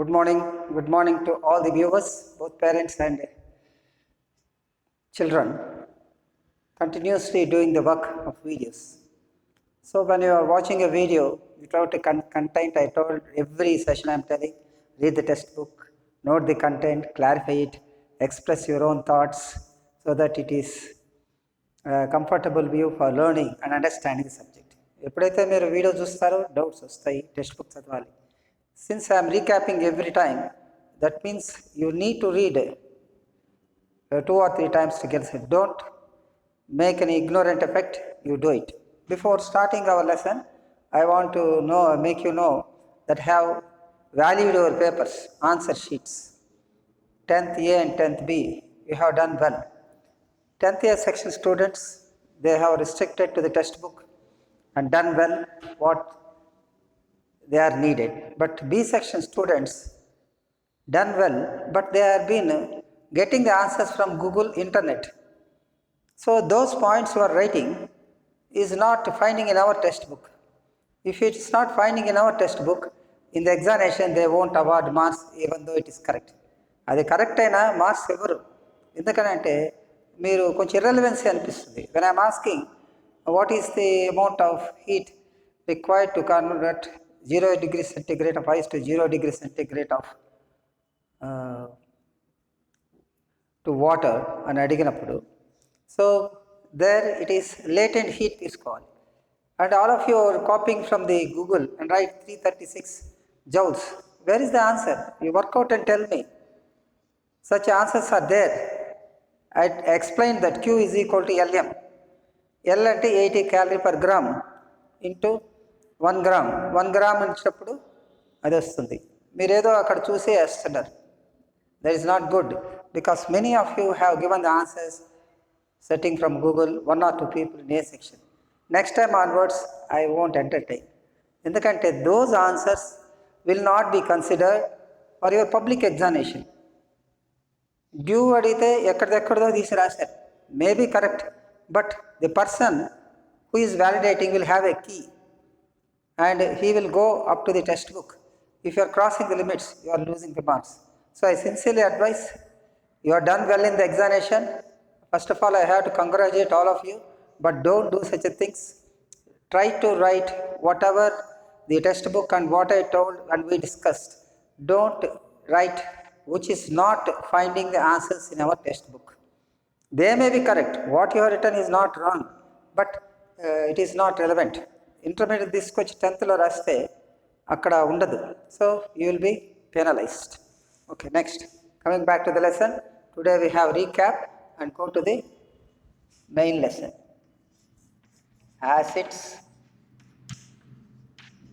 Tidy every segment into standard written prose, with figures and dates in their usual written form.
Good morning. Good morning to all the viewers, both parents and children, continuously doing the work of videos. So when you are watching a video without a content, I told every session I am telling, read the textbook, note the content, clarify it, express your own thoughts so that it is a comfortable view for learning and understanding the subject. ఎప్పుడైతే మీరు video చూస్తారో doubts వస్తాయి, text book చదవాలి. Since I am recapping every time, that means you need to read 2 or 3 times to get it. Don't make any ignorant effect, you do it. Before starting our lesson, I want to make you know that have valued your papers, answer sheets. 10th A and 10th B, you have done well. 10th A section students, they have restricted to the textbook and done well what they are needed. But B section students done well, but they have been getting the answers from Google internet. So those points you are writing is not finding in our textbook. If it is not finding in our textbook, in the examination they won't award marks even though it is correct. అది correct అయినా marks ఇవ్వరు. ఎందుకనంటే మీరు కొంచెం ఇర్రెలవెన్సీ అనిపిస్తుంది. When I am asking what is the amount of heat required to convert 0 degree centigrade of ice to 0 degree centigrade of to water అని అడిగినప్పుడు, so there it is latent heat తీసుకోవాలి. And all of you are copying from the Google and write 336 joules. Where is the answer? You work out and tell me. Such answers are there. I explained that Q is equal to Lm. L అంటే 80 calorie per gram into 1 gram. 1 gram ఇచ్చినప్పుడు అది వస్తుంది. మీరేదో అక్కడ చూసి వేస్తున్నారు. That is not good, because many of you have given the answers setting from Google, 1 or 2 people in A section. Next time onwards, I won't entertain. ఎందుకంటే those answers will not be considered for your public examination. డ్యూ అడిగితే ఎక్కడిదెక్కడదో తీసి రాశారు. May be correct, but the person who is validating will have a key and he will go up to the text book. If you are crossing the limits, you are losing the marks. So I sincerely advise, you are done well in the examination. First of all, I have to congratulate all of you, but don't do such a things. Try to write whatever the textbook and what I told and we discussed. Don't write which is not finding the answers in our textbook. They may be correct. What you have written is not wrong, but it is not relevant. Intermediate తీసుకొచ్చి 10th రాస్తే అక్కడ ఉండదు. So you will be penalized. Okay, next. Coming back to the lesson. Today we have recap and go to the main lesson. Acids,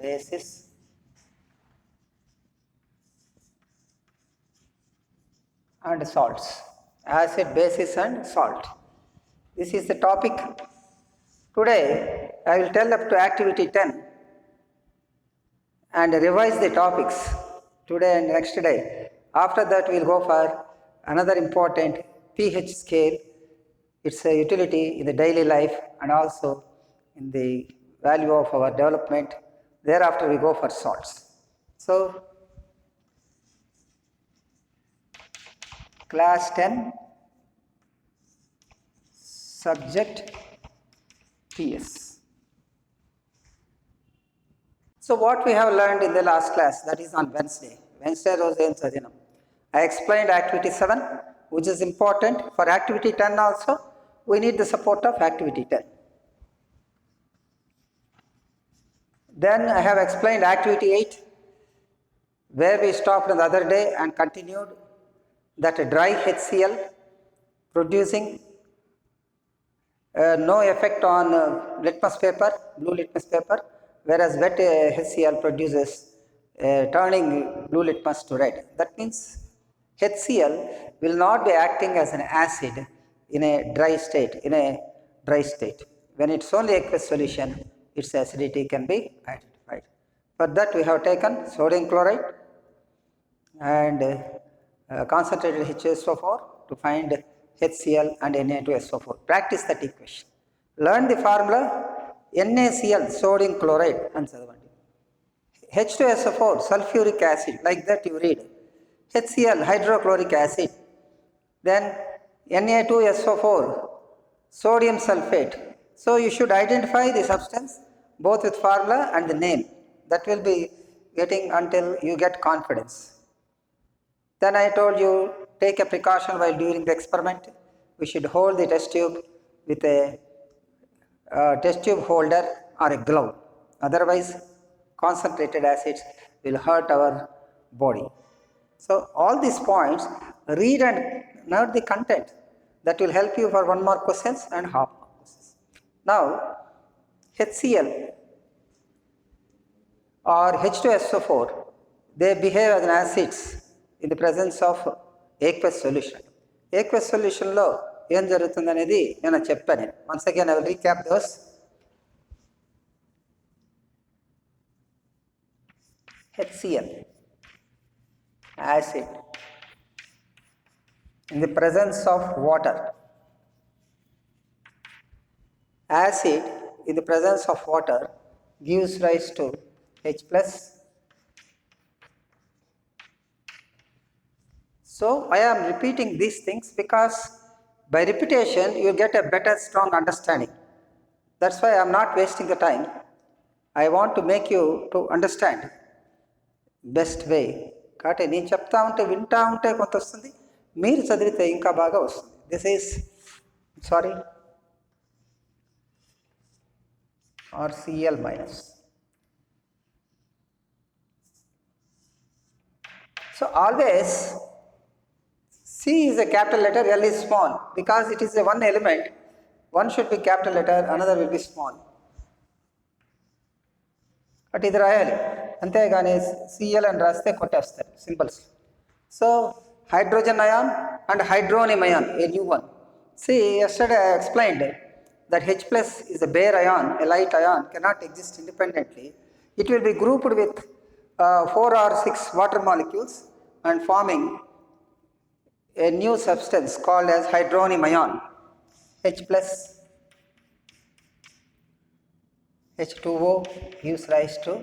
bases, and salts. Acid, bases and salt. This is the topic. Today I will tell up to activity 10 and revise the topics today and next day. After that we will go for another important pH scale. It's a utility in the daily life and also in the value of our development. Thereafter we go for salts. So class 10, subject PS. So what we have learned in the last class, that is on Wednesday. Wednesday రోజు ఏం చదివినాం? I explained activity 7, which is important. For activity 10 also, we need the support of activity 10. Then I have explained activity 8, where we stopped the other day and continued that a dry HCl producing no effect on litmus paper, blue litmus paper, whereas wet HCl produces turning blue litmus to red. That means HCl will not be acting as an acid in a dry state. When it's only aqueous solution, its acidity can be identified. For that we have taken sodium chloride and concentrated HSO4 to find HCl and Na2SO4. Practice that equation. Learn the formula NaCl, sodium chloride and చదవండి. H2SO4 sulfuric acid, like that you read. HCl hydrochloric acid. Then Na2SO4 sodium sulfate. So you should identify the substance both with formula and the name. That will be getting until you get confidence. Then I told you, take a precaution while doing the experiment. We should hold the test tube with a test tube holder or a glove. Otherwise, concentrated acids will hurt our body. So all these points, read and note the content. That will help you for 1 mark questions and half mark questions. Now, HCl or H2SO4, they behave as an acids in the presence of aqueous solution. Aqueous solution lo em jarugutundi anedi nenu cheppanu. Once again I will recap those. HCl acid in the presence of water. Acid in the presence of water gives rise to H plus. So I am repeating these things because by repetition you get a better strong understanding. That's why I am not wasting the time. I want to make you to understand best way. కాబట్టి నేను చెప్తా ఉంటే వింటా ఉంటే కొంత వస్తుంది, మీరు చదివితే ఇంకా బాగా వస్తుంది. This is sorry RCl minus. So always C is a capital letter, L is small, because it is a one element. One should be capital letter, another will be small. But ఇది రాయాలి అంతేగాని Cl అని రాస్తే కొట్టేస్తారు symbols. So hydrogen ion and hydronium ion, a new one. See, yesterday I explained that H plus is a bare ion, a light ion, cannot exist independently. It will be grouped with 4 or 6 water molecules and forming a new substance called as hydronium ion. H plus H2O gives rise to,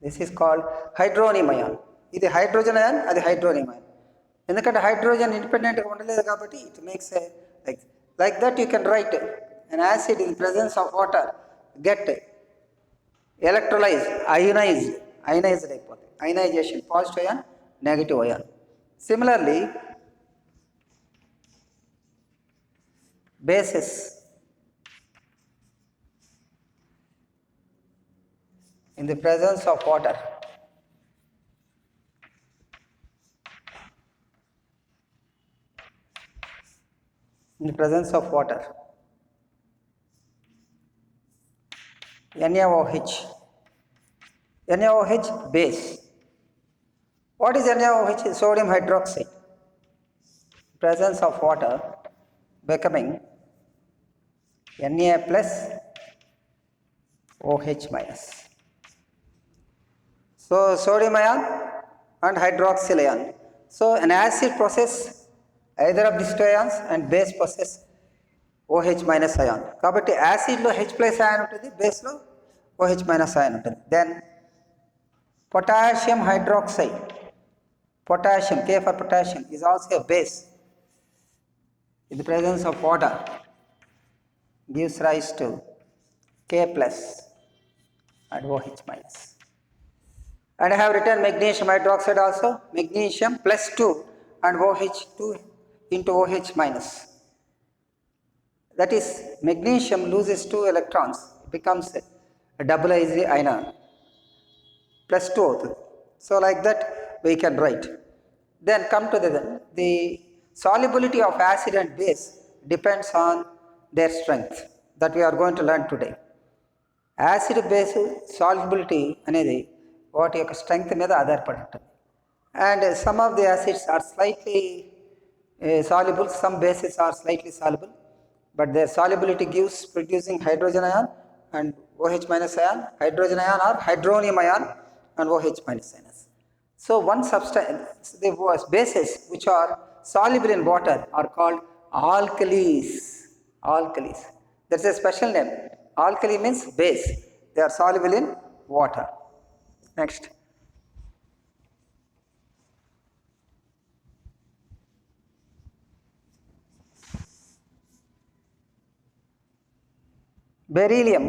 this is called hydronium ion. ఇది hydrogen ion, అది hydronium ion. ఎందుకంటే hydrogen ఇండిపెండెంట్గా ఉండలేదు కాబట్టి it makes a like that you can write an acid in presence of water get electrolyzed, ionized అయిపోతుంది. Ionization, positive ion, negative ion. Similarly, bases in the presence of water NaOH base. What is NaOH? Sodium hydroxide. Presence of water becoming Na plus OH minus. So sodium ion and hydroxyl ion. So an acid process either of these two ions and base process OH minus ion. కాబట్టి acid లో H plus ion ఉంటుంది, base లో OH minus ion ఉంటుంది. Then potassium hydroxide, potassium, K for potassium, is also a base in the presence of water, gives rise to K plus and OH minus. And I have written magnesium hydroxide also, magnesium plus 2 and OH2 into OH minus. That is, magnesium loses 2 electrons, it becomes a double ion, plus 2 అవుతుంది. So like that we can write. Then come to the solubility of acid and base depends on their strength, that we are going to learn today. Acid base solubility అనేది వాటి యొక్క strength మీద ఆధారపడి ఉంటుంది. And some of the acids are slightly soluble, some bases are slightly soluble, but their solubility gives producing hydrogen ion and OH minus ion, hydrogen ion or hydronium ion and OH minus ion. So one substance, the bases which are soluble in water are called alkalis. That's a special name. Alkali means base. They are soluble in water. Next. Beryllium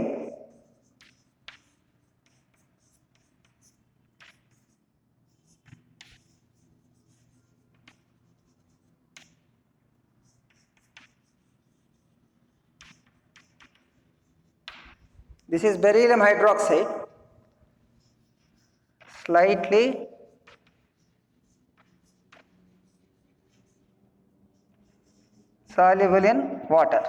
this is beryllium hydroxide, slightly soluble in water.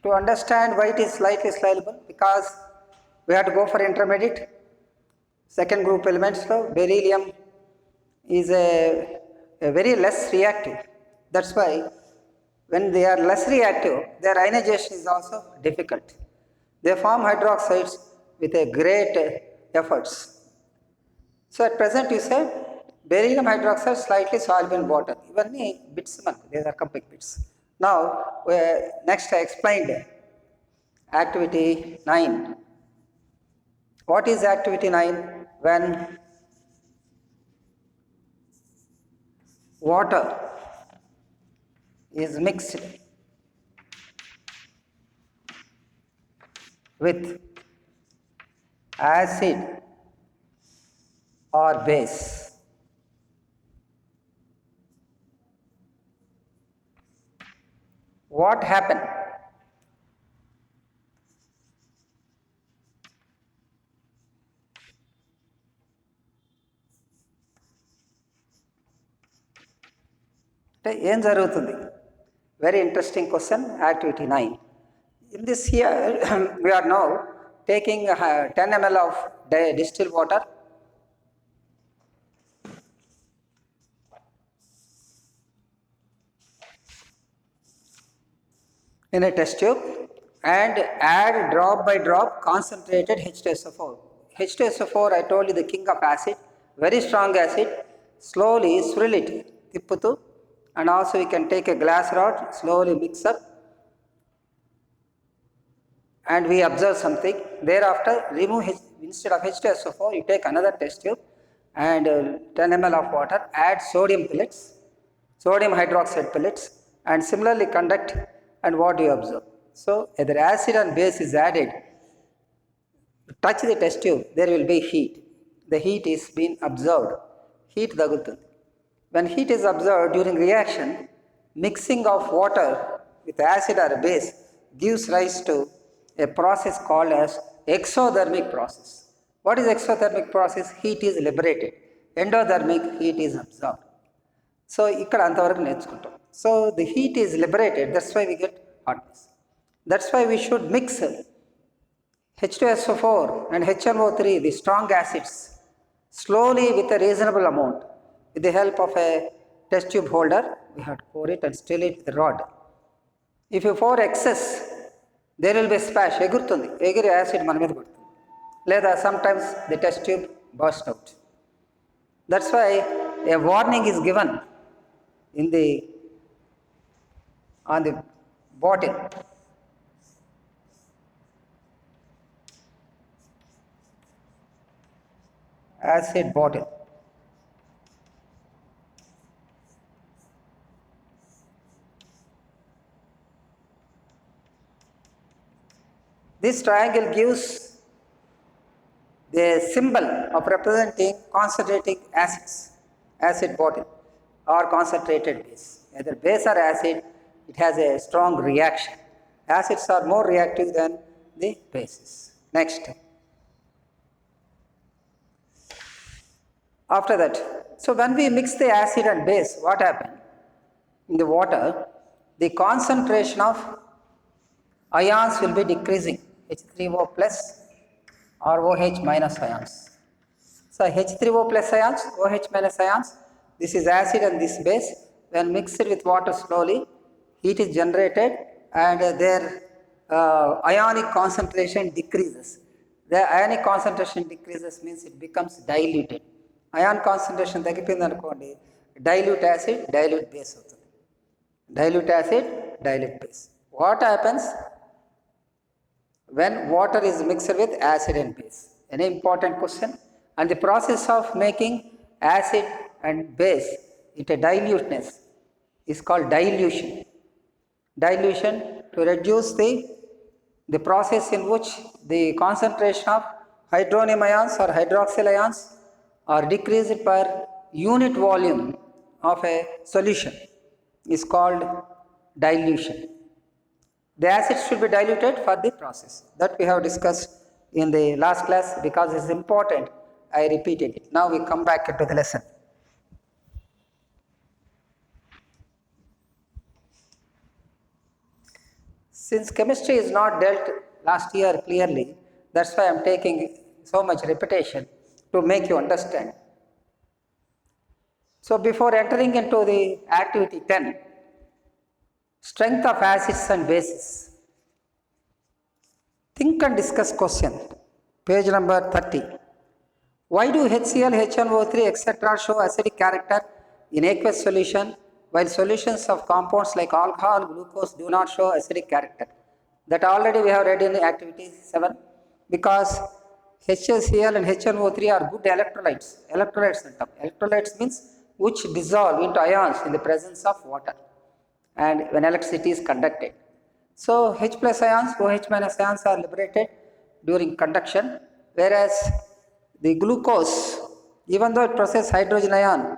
To understand why it is slightly soluble, because we have to go for intermediate second group elements. So beryllium is a very less reactive. That's why when they are less reactive, their ionization is also difficult. They form hydroxides with a great efforts. So at present you say beryllium hydroxide slightly soluble in water. Even bits, these are complete bits. Now next I explained activity 9. What is activity 9? When water is mixed with acid or base. What happened? ఏం జరుగుతుంది? Very interesting question, activity 9. In this here, we are now taking 10 ml of distilled water in a test tube and add drop by drop concentrated H2SO4. H2SO4, I told you, the king of acid, very strong acid. Slowly swirl it, tipputu, and also you can take a glass rod, slowly mix up, and we observe something. Thereafter, remove instead of H2SO4, you take another test tube and 10 ml of water, add sodium pellets, sodium hydroxide pellets, and similarly conduct, and what you observe. So, either acid and base is added, touch the test tube, there will be heat. The heat is being observed. Heat tagutundi. When heat is observed during reaction, mixing of water with acid or base gives rise to a process called as exothermic process. What is exothermic process? Heat is liberated. Endothermic, heat is absorbed. So, ikkada antavaraku nerchukuntam. So, the heat is liberated, that's why we get hotness. That's why we should mix H2SO4 and HNO3, the strong acids, slowly with a reasonable amount. With the help of a test tube holder, we have to pour it and still it with the rod. If you pour excess, there will be a splash, egurtundi, egiri acid mana meeda padutundi. Leda sometimes the test tube burst out. That's why a warning is given on the bottle. Acid bottle. This triangle gives the symbol of representing concentrating acids, acid bottle or concentrated base. Either base or acid, it has a strong reaction. Acids are more reactive than the bases. Next. After that, so when we mix the acid and base, what happened? In the water, the concentration of ions will be decreasing, H3O plus or OH minus ions. So H3O plus ions, OH minus ions, this is acid and this base. When mixed with water slowly, heat is generated and their ionic concentration decreases. The ionic concentration decreases means it becomes diluted. Ion concentration తగ్గిపోయింది అనుకోండి, dilute acid, dilute base అవుతుంది. Dilute acid, dilute base. What happens when water is mixed with acid and base? An important question. And the process of making acid and base into diluteness is called dilution. Dilution to reduce the process in which the concentration of hydronium ions or hydroxyl ions are decreased per unit volume of a solution is called dilution. The acid should be diluted for the process that we have discussed in the last class. Because it is important, I repeated it. Now we come back into the lesson. Since chemistry is not dealt last year clearly, that's why I am taking so much repetition to make you understand. So before entering into the activity 10, strength of acids and bases, think and discuss question, page number 30. Why do HCl, HNO3, etc. show acidic character in aqueous solution, while solutions of compounds like alcohol, glucose do not show acidic character? That already we have read in activity 7. Because HCl and HNO3 are good electrolytes. Electrolytes means which dissolve into ions in the presence of water and when electricity is conducted. So H plus ions, OH minus ions are liberated during conduction, whereas the glucose, even though it possesses hydrogen ion,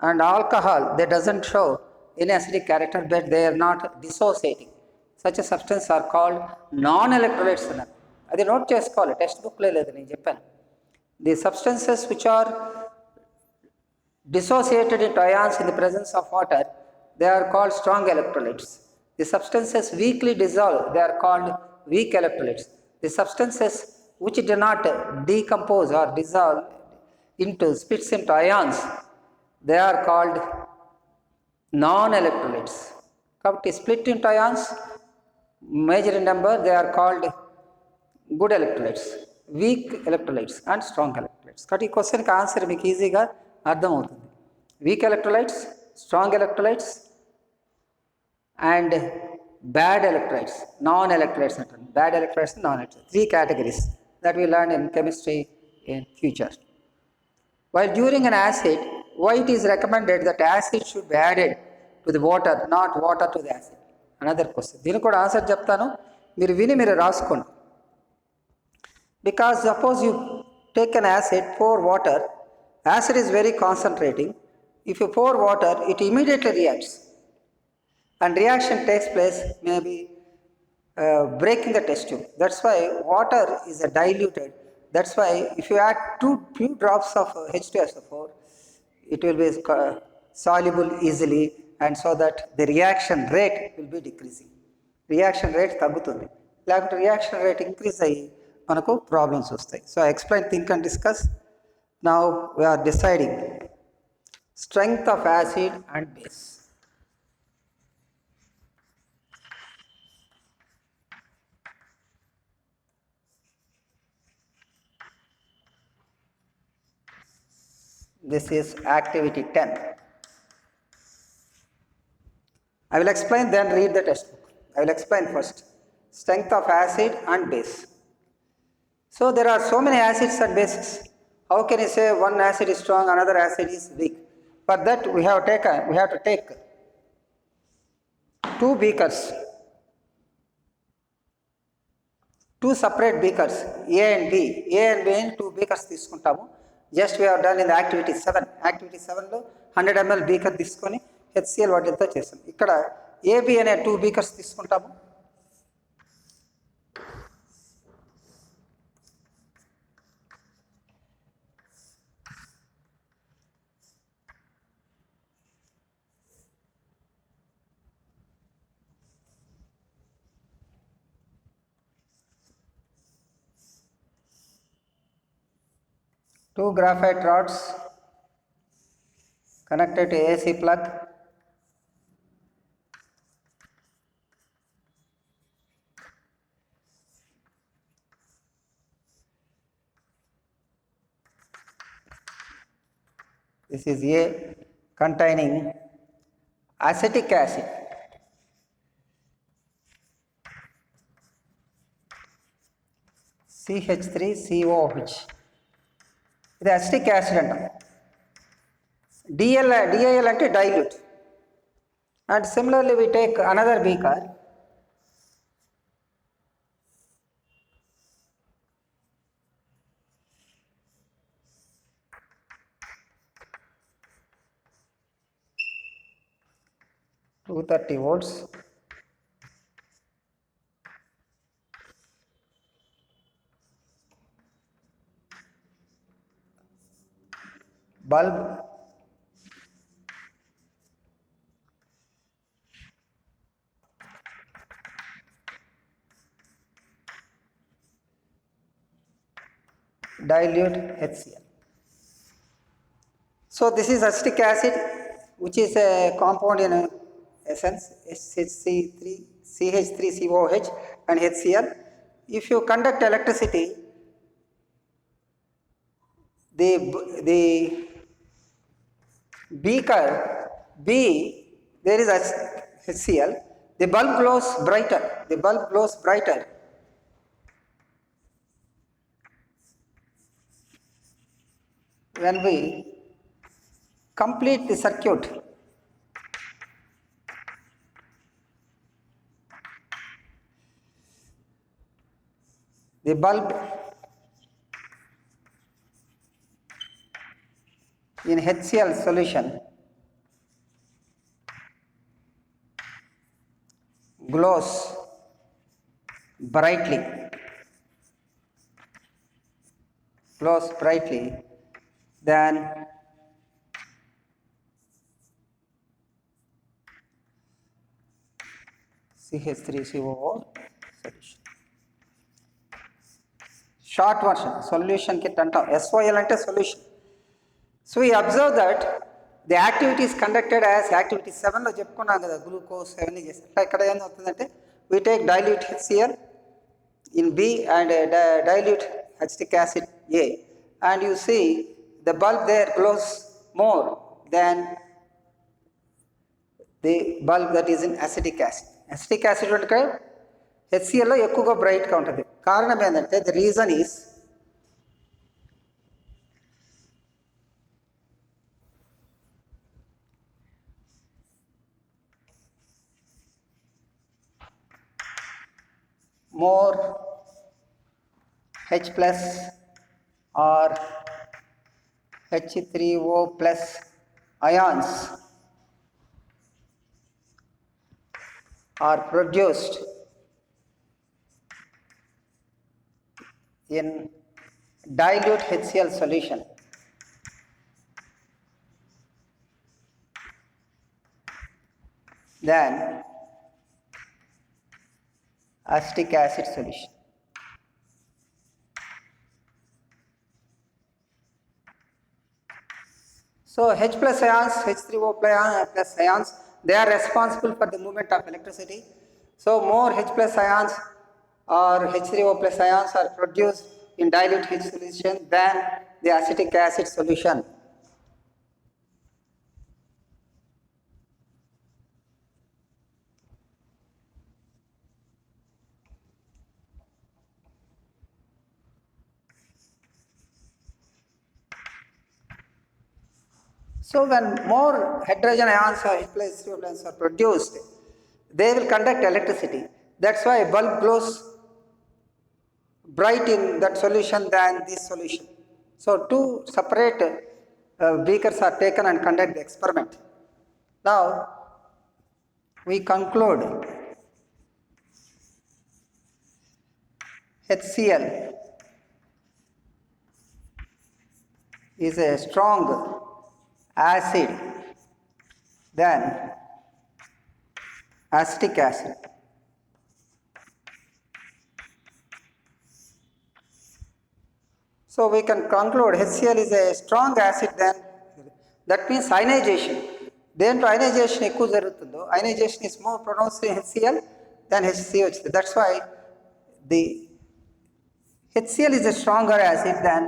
and alcohol, they doesn't show any acidic character, but they are not dissociating. Such a substance are called non-electrolytes. అది note చేసుకోవాలి, text బుక్లో లేదు, నేను చెప్పాను. The substances which are dissociated into ions in the presence of water, they are called strong electrolytes. The substances weakly dissolve, they are called weak electrolytes. The substances which do not decompose or dissolve into splits into ions, they are called non-electrolytes. కాబట్టి split into ions, major in number, they are called good electrolytes, weak electrolytes and strong electrolytes. కాబట్టి ఈ క్వశ్చన్కి answer మీకు ఈజీగా అర్థమవుతుంది. Week electrolytes, strong electrolytes and bad electrolytes, non-electrolytes అంటారు. Bad electrolytes and non-electrolytes, 3 categories that we learn in chemistry in future. While during an acid, why it is recommended that acid should be added to the water, not water to the acid? Another question. దీనికి కూడా answer చెప్తాను, మీరు విని మీరు రాసుకోండి. Because suppose you take an acid, pour water, acid is very concentrating. If you pour water, it immediately reacts. And reaction takes place, maybe breaking the test tube. That's why water is diluted. That's why if you add few drops of H2SO4, it will be soluble easily, and so that the reaction rate will be decreasing. Reaction rate తగ్గుతుంది, లేకపోతే reaction rate increase అయ్యి మనకు problems వస్తాయి. So I explain, think and discuss. Now we are deciding strength of acid and base. This is activity 10. I will explain, then read the textbook. I will explain first. Strength of acid and base. So there are so many acids and bases. How can you say one acid is strong, another acid is weak? For that we have to take 2 beakers, 2 separate beakers, A and B. A and B in 2 beakers తీసుకుంటాము. Just we have done in the activity 7. Activity 7లో 100 ml beaker తీసుకొని HCl వాటితో చేస్తాం. ఇక్కడ AB అనే 2 beakers తీసుకుంటాము. Two graphite rods connected to AC plug. This is A containing acetic acid. CH3COH. ఇది acetic acid అంటాం. DIL అంటే dilute. And similarly we take another beaker. (230 volts). Bulb. Dilute HCl. So this is acetic acid, which is a compound in essence, CH3COH and HCl. If you conduct electricity, the beaker B, there is HCl, the bulb glows brighter. When we complete the circuit. The bulb in HCl solution glows brightly. Than CH3COO solution. Short version, solution kit antam. SOL ante solution. So we observe that the activity is conducted as activity 7 lo cheppukunnam kada, glucose 7 chesi. Atla ikkada em avutundante, we take dilute HCl in B and dilute acetic acid A, and you see the bulb there glows more than the bulb that is in acetic acid. Acetic acid అంటే HCl లో ఎక్కువగా బ్రైట్గా ఉంటుంది. కారణం ఏంటంటే, the reason is more H plus or H3O plus ions are produced in dilute HCl solution than acetic acid solution. So H plus ions, H3O plus ions, they are responsible for the movement of electricity. So more H plus ions or H3O plus ions are produced in dilute H solution than the acetic acid solution. So when more hydrogen ions or H plus H3O ions are produced, they will conduct electricity. That's why bulb glows bright in that solution than this solution. So two separate beakers are taken and conduct the experiment. Now we conclude HCl is a strong acid than acetic acid. So we can conclude HCl is a strong acid than, that means ionization. దేంట్లో ionization ఎక్కువ జరుగుతుందో, ionization is more pronounced in HCl than HCOH. That's why the HCl is a stronger acid than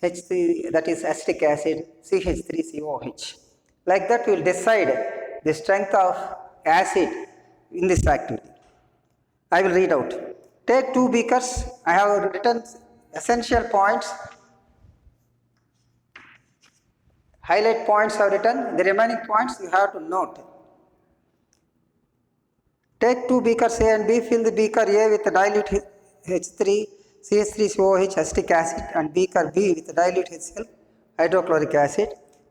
H3, that is acetic acid, CH3COH. Like that we will decide the strength of acid in this activity. I will read out. Take 2 beakers. I have written essential points. Highlight points I have written. The remaining points you have to note. Take 2 beakers A and B. Fill the beaker A with dilute H3 CH3COOH acetic acid and beaker B with dilute HCl hydrochloric acid.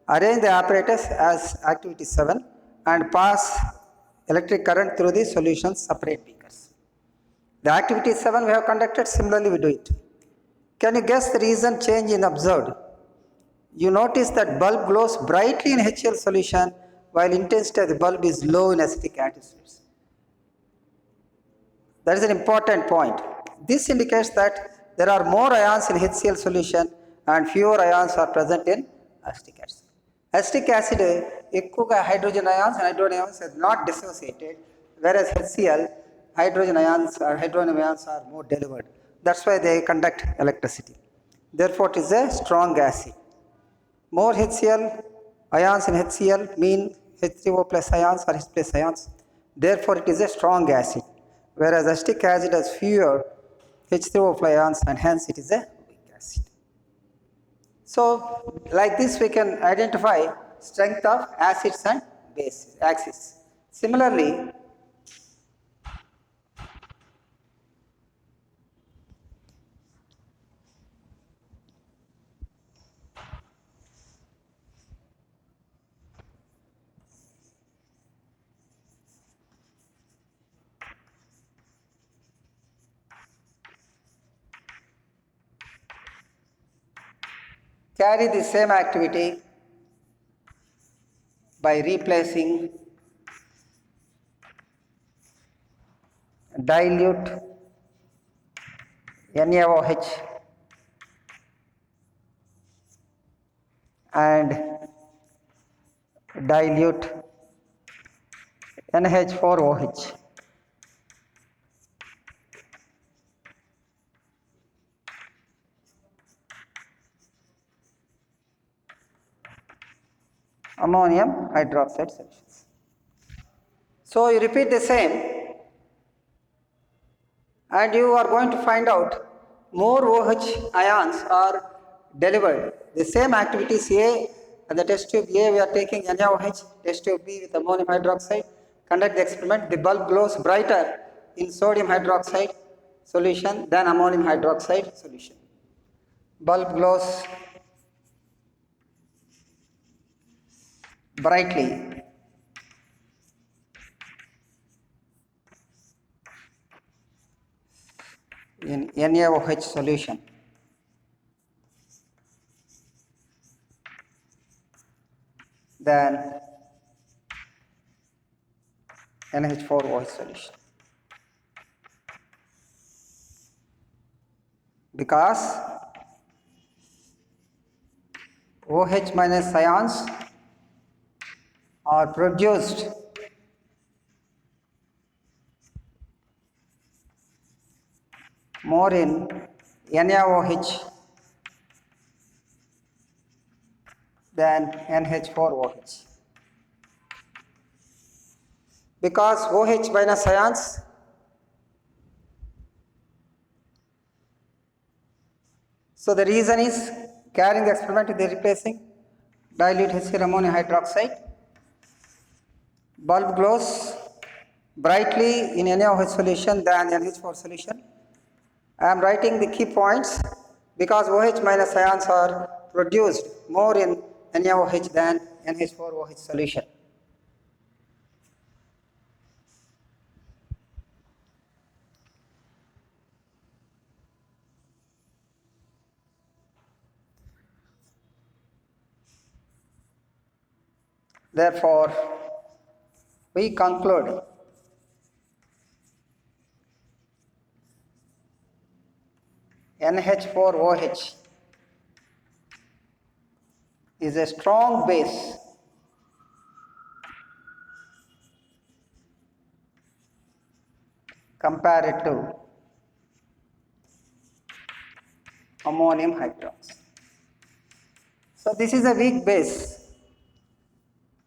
Arrange the apparatus as activity 7 and pass electric current through the solution's separate beakers. The activity 7 we have conducted, similarly we do it. Can you guess the reason change in observed? You notice that bulb glows brightly in HCl solution while intensity of the bulb is low in acetic acid solution. That is an important point. This indicates that there are more ions in HCl solution and fewer ions are present in acetic acid. Acetic acid ఎక్కువగా hydrogen ions and hydrogen ions are not dissociated, whereas HCl hydrogen ions or hydrogen ions are more delivered. That's why they conduct electricity. Therefore, it is a strong acid. More HCl ions in HCl mean H3O plus ions or H plus ions. Therefore, it is a strong acid. Whereas acetic acid has fewer H3O ions and hence it is a weak acid. So, like this we can identify strength of acids and bases, axes. Similarly, carry the same activity by replacing dilute NaOH and dilute NH4OH. Ammonium hydroxide solutions. So you repeat the same and you are going to find out more OH ions are delivered. The same activities A and the test tube A we are taking NaOH, test tube B with ammonium hydroxide. Conduct the experiment. The bulb glows brighter in sodium hydroxide solution than ammonium hydroxide solution. Bulb glows brightly in NaOH solution than NH4OH solution, because OH minus ions are produced more in NaOH than NH4OH, because OH minus ions so the reason is carrying the experiment with the replacing dilute HCl ammonium hydroxide. Bulb glows brightly in NaOH solution than NH4 solution. I am writing the key points because OH minus ions are produced more in NaOH than NH4OH solution. Therefore, we conclude NH4OH is a strong base compared to ammonium hydroxide. So this is a weak base.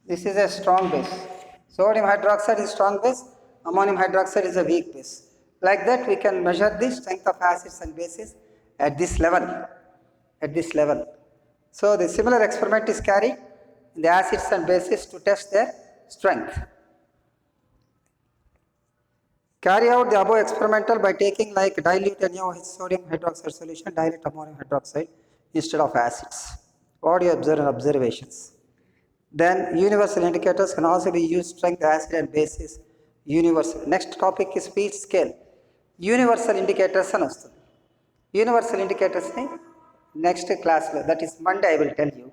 This is a strong base. Sodium hydroxide is strong base, ammonium hydroxide is a weak base. Like that we can measure the strength of acids and bases at this level, So the similar experiment is carried in the acids and bases to test their strength. Carry out the above experimental by taking like dilute NaOH sodium hydroxide solution, dilute ammonium hydroxide instead of acids. What do you observe in observations? Then universal indicators can also be used, strength, acid and bases, universal. Next topic is pH scale. Universal indicators అని వస్తుంది. Universal indicators ni next class, that is Monday, I will tell you.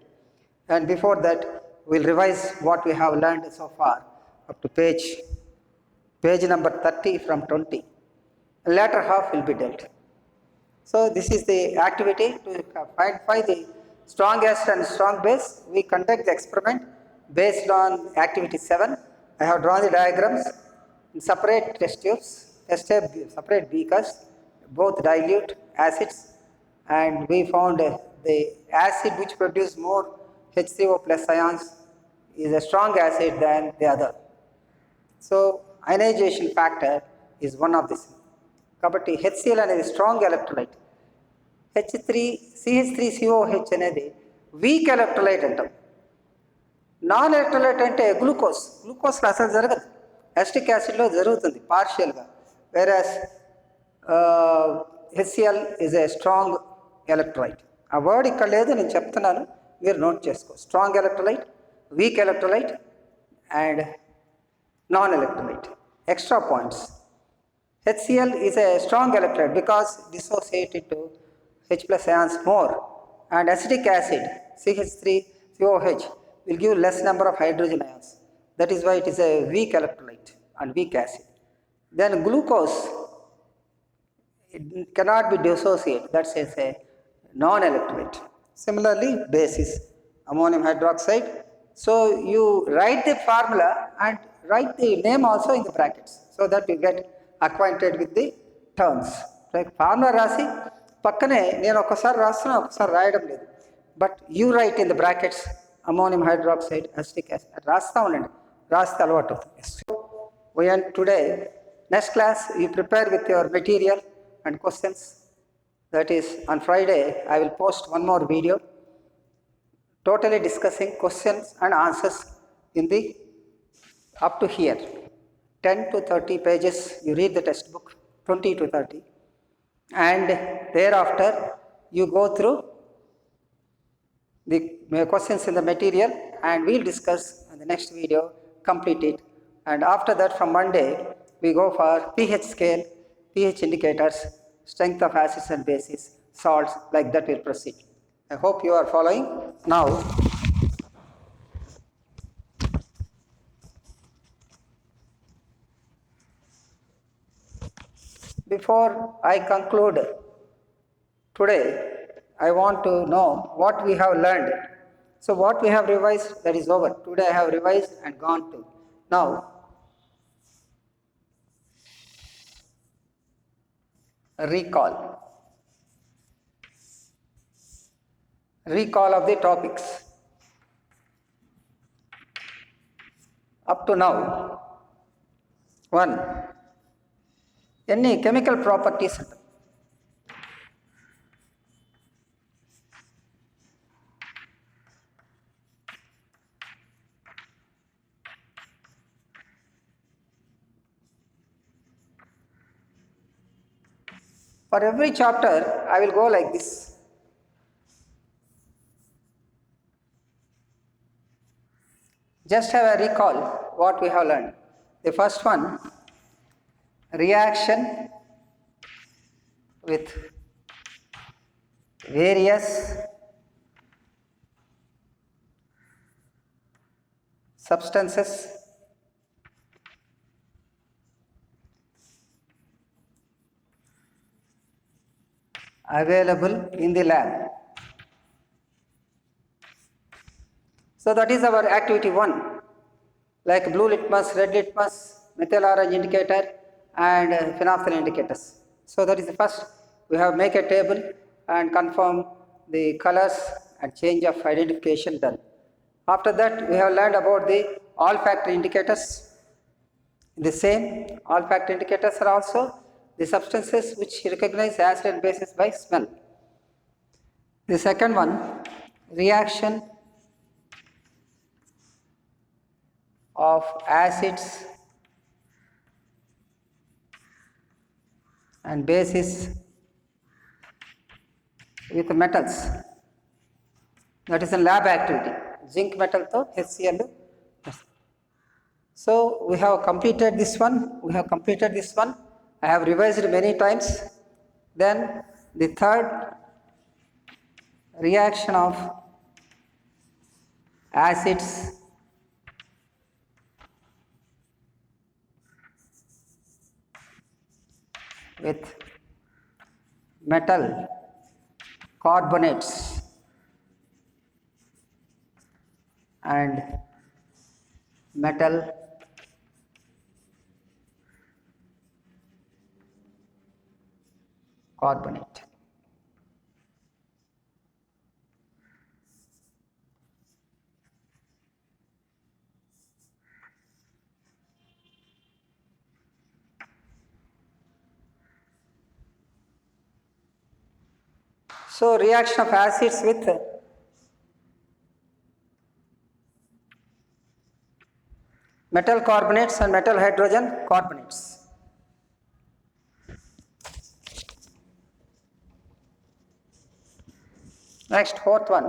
And before that, we will revise what we have learned so far up to page number 30 from 20. Later half will be dealt. So this is the activity to find the strong acid and strong base. We conduct the experiment based on activity 7. I have drawn the diagrams in separate test tubes, separate beakers, both dilute acids, and we found the acid which produces more H3O plus ions is a strong acid than the other. So ionization factor is one of this. కాబట్టి HCl అనేది strong electrolyte, CH3COH అనేది week electrolyte అంటాం. Non electrolyte అంటే గ్లూకోస్లో అసలు జరగదు, acidic యాసిడ్లో జరుగుతుంది పార్షియల్గా, వేరాస్ HCl is a strong electrolyte. ఆ word ఇక్కడ లేదు, నేను చెప్తున్నాను, మీరు నోట్ చేసుకో. Strong electrolyte, week electrolyte and non electrolyte. Extra points. HCl is a strong electrolyte because dissociated to H plus ions more, and acetic acid CH3COH will give less number of hydrogen ions. That is why it is a weak electrolyte and weak acid. Then glucose, it cannot be dissociated, that is a non-electrolyte. Similarly, bases, ammonium hydroxide. So you write the formula and write the name also in the brackets so that you get acquainted with the terms. Like formula రాసి పక్కనే నేను ఒకసారి రాస్తున్నా, ఒకసారి రాయడం లేదు, but you write in the brackets ammonium hydroxide, acetic acid రాస్తా ఉండండి, రాస్తే అలవాటు అవుతుంది. We end today. Next class you prepare with your material and questions. That is on Friday I will post one more video totally discussing questions and answers in the up to here 10 to 30 pages. You read the textbook 20 to 30, and thereafter you go through the questions in the material and we'll discuss in the next video, complete it. And after that, from Monday we go for pH scale, pH indicators, strength of acids and bases, salts, like that will proceed. I hope you are following. Now before I conclude today, I want to know what we have learned. So what we have revised, that is over. Today I have revised and gone to. Now recall of the topics up to now. 1. Any chemical properties. For every chapter I will go like this. Just have a recall what we have learned. The first one, reaction with various substances available in the lab. So that is our activity 1, like blue litmus, red litmus, methyl orange indicator and phenolphthalein indicators. So that is the first. We have make a table and confirm the colors and change of identification done. After that, we have learned about the olfactory indicators. The same olfactory indicators are also the substances which recognize acid and bases by smell. The second one, reaction of acids and bases with metals. That is a lab activity. Zinc metal to HCl. So we have completed this one. I have revised many times. Then the third, reaction of acids with metal carbonates and metal carbonate. So reaction of acids with metal carbonates and metal hydrogen carbonates. Next, fourth one,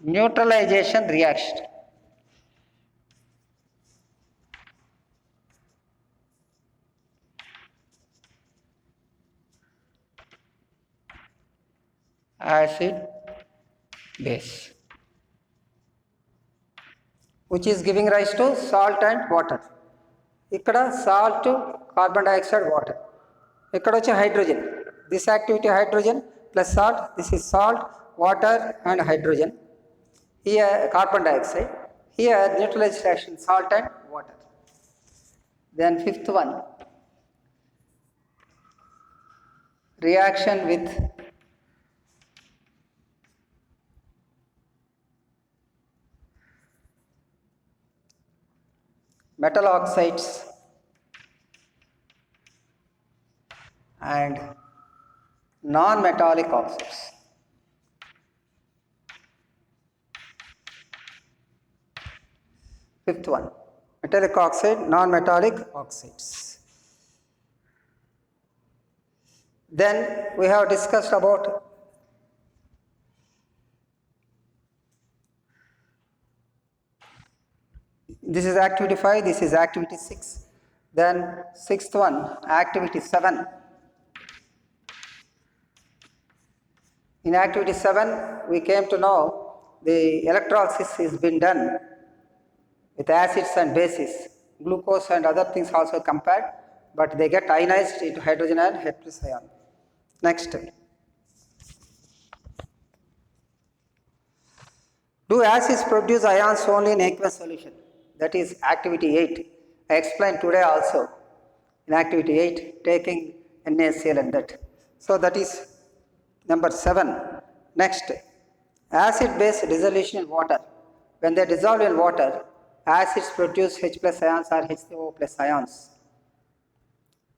neutralization reaction. Acid base, which is giving rise to salt and water. Ikkada salt, carbon dioxide, water. Ikkada vachi hydrogen. This activity hydrogen plus salt. This is salt, water and hydrogen. Here carbon dioxide. Here neutralization reaction, salt and water. Then fifth one, reaction with metal oxides and non-metallic oxides. Fifth one, metallic oxide, non-metallic oxides. Then we have discussed about this is activity 5, this is activity 6. Then sixth one, activity 7. In activity 7, we came to know the electrolysis is been done with acids and bases. Glucose and other things also compared, but they get ionized into hydrogen and H+ ion. Next, do acids produce ions only in aqueous solution? That is activity 8. I explained today also in activity 8, taking NaCl and that. So that is number 7. Next, acid base dissolution in water. When they dissolve in water, acids produce H+ ions or H2O+ ions.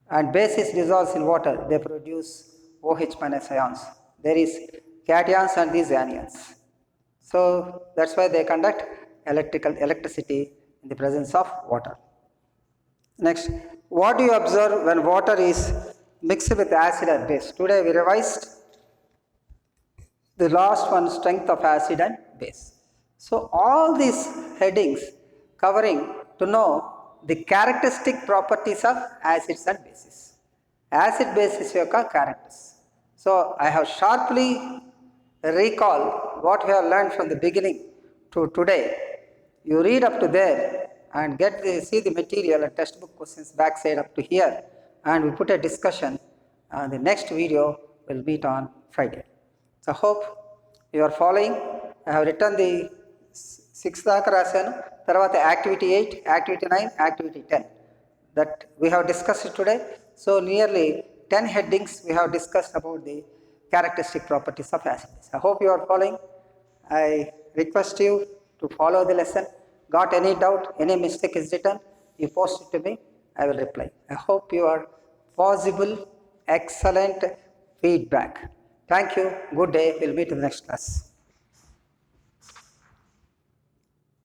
And bases dissolves in water, they produce OH- ions. There is cations and these anions. So that's why they conduct electricity in the presence of water. Next, what do you observe when water is mixed with acid or base? Today we revised the last one, strength of acid and base. So all these headings covering to know the characteristic properties of acids and bases. Acid base యొక్క characters. So I have sharply recall what we have learned from the beginning to today. You read up to there and see the material and textbook questions backside up to here, and we put a discussion. The next video will meet on Friday. So hope you are following. I have written the 6th దాకా రాశాను, తర్వాత activity 8, activity 9, activity 10 that we have discussed today. So nearly 10 headings we have discussed about the characteristic properties of acids. I hope you are following. I request you to follow the lesson. Got any doubt, any mistake is written, you post it to me. I will reply. I hope you are possible, excellent feedback. Thank you. Good day. We'll meet in the next class.